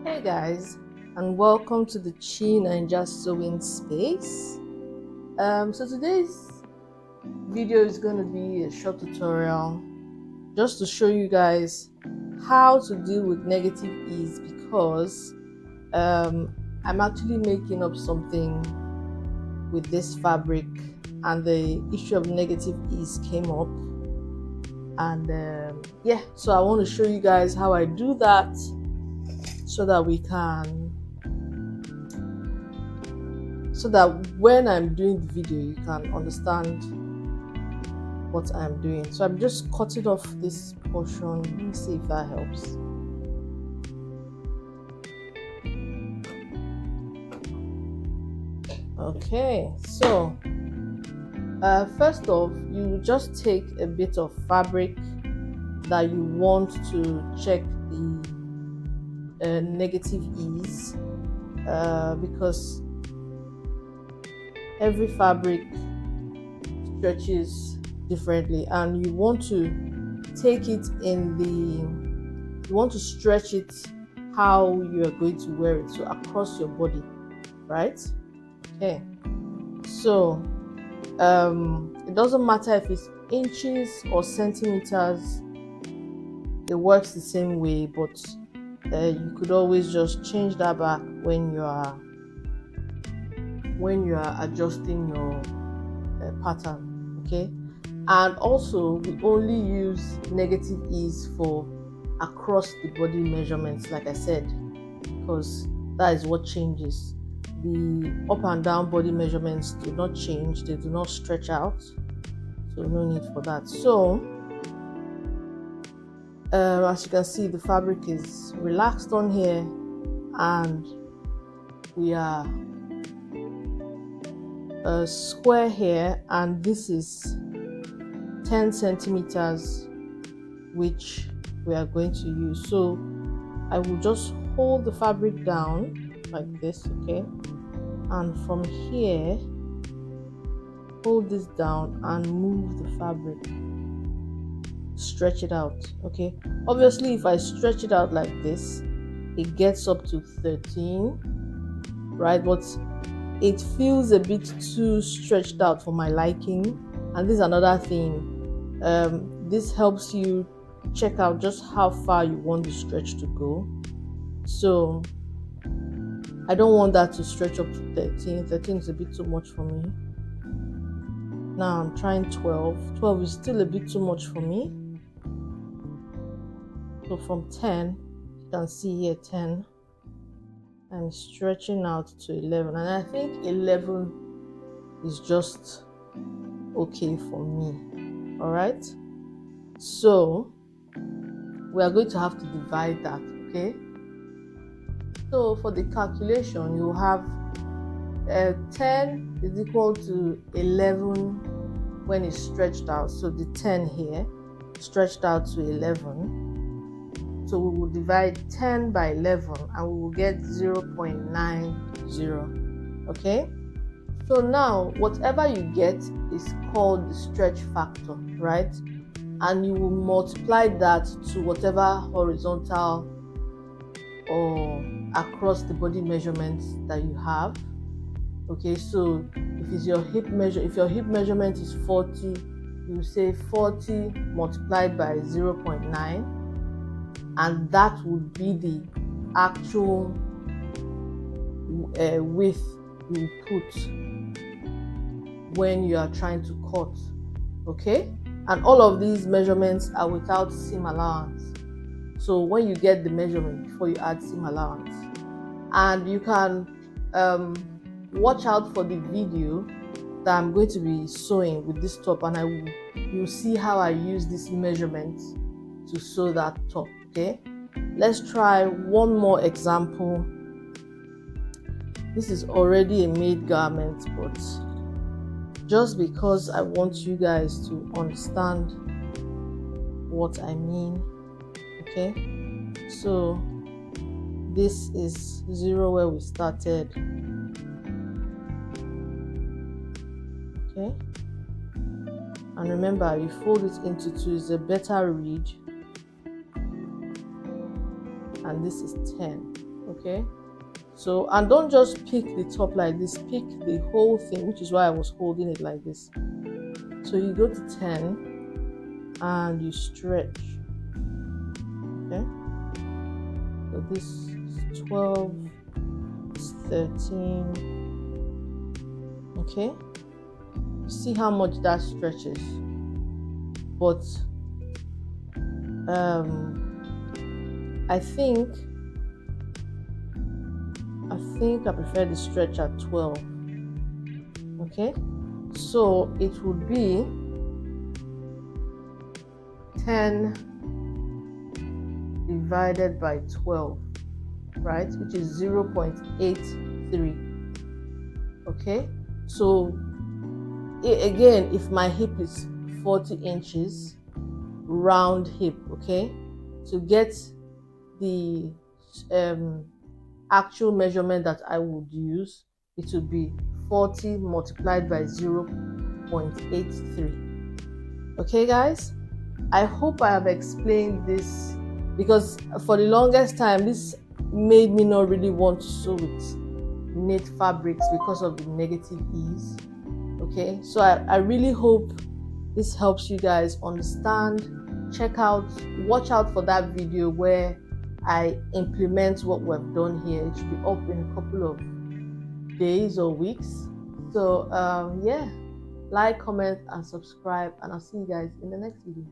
Hey guys, and welcome to the Chi Ninja Sewing Space. So today's video is going to be a short tutorial just to show you guys how to deal with negative ease, because I'm actually making up something with this fabric and the issue of negative ease came up, and so I want to show you guys how I do that so that when I'm doing the video you can understand what I'm doing. So I'm just cutting off this portion. Let me see if that helps. Okay, so first off, you just take a bit of fabric that you want to check the negative ease, because every fabric stretches differently, and you want to take it you want to stretch it how you are going to wear it, so across your body, right? Okay, so it doesn't matter if it's inches or centimeters, it works the same way, but you could always just change that back when you are adjusting your pattern. Okay, and also we only use negative ease for across the body measurements, like I said, because that is what changes. The up and down body measurements do not change, they do not stretch out, so no need for that. So as you can see, the fabric is relaxed on here, and we are a square here, and this is 10 centimeters which we are going to use. So I will just hold the fabric down like this, okay, and from here hold this down and move the fabric, stretch it out. Okay, obviously if I stretch it out like this, it gets up to 13, right? But it feels a bit too stretched out for my liking. And this is another thing, this helps you check out just how far you want the stretch to go. So I don't want that to stretch up to 13. 13 is a bit too much for me. Now I'm trying 12. 12 is still a bit too much for me. So from 10, you can see here 10, I'm stretching out to 11, and I think 11 is just okay for me. All right, so we are going to have to divide that. Okay, so for the calculation, you have 10 is equal to 11 when it's stretched out, so the 10 here stretched out to 11. So we will divide 10 by 11 and we will get 0.90. Okay, so now whatever you get is called the stretch factor, right? And you will multiply that to whatever horizontal or across the body measurements that you have. Okay, so if your hip measurement is 40, you say 40 multiplied by 0.9, and that would be the actual width you put when you are trying to cut. Okay, and all of these measurements are without seam allowance, so when you get the measurement before you add seam allowance. And you can watch out for the video that I'm going to be sewing with this top, and you'll see how I use this measurement to sew that top. Okay, let's try one more example. This is already a made garment, but just because I want you guys to understand what I mean. Okay, so this is 0 where we started. Okay, and remember, you fold it into 2 is a better read, and this is 10. Okay, so, and don't just pick the top like this, pick the whole thing, which is why I was holding it like this. So you go to 10 and you stretch. Okay, so this is 12, 13. Okay, see how much that stretches. But I think I prefer the stretch at 12. Okay, so it would be 10 divided by 12, right, which is 0.83. Okay, so again, if my hip is 40 inches, round hip, okay, to get the actual measurement that I would use, it would be 40 multiplied by 0.83. Okay guys, I hope I have explained this, because for the longest time this made me not really want to sew with knit fabrics because of the negative ease. Okay, so I really hope this helps you guys understand. Watch out for that video where I implement what we've done here. It should be up in a couple of days or weeks. So yeah, like, comment and subscribe, and I'll see you guys in the next video.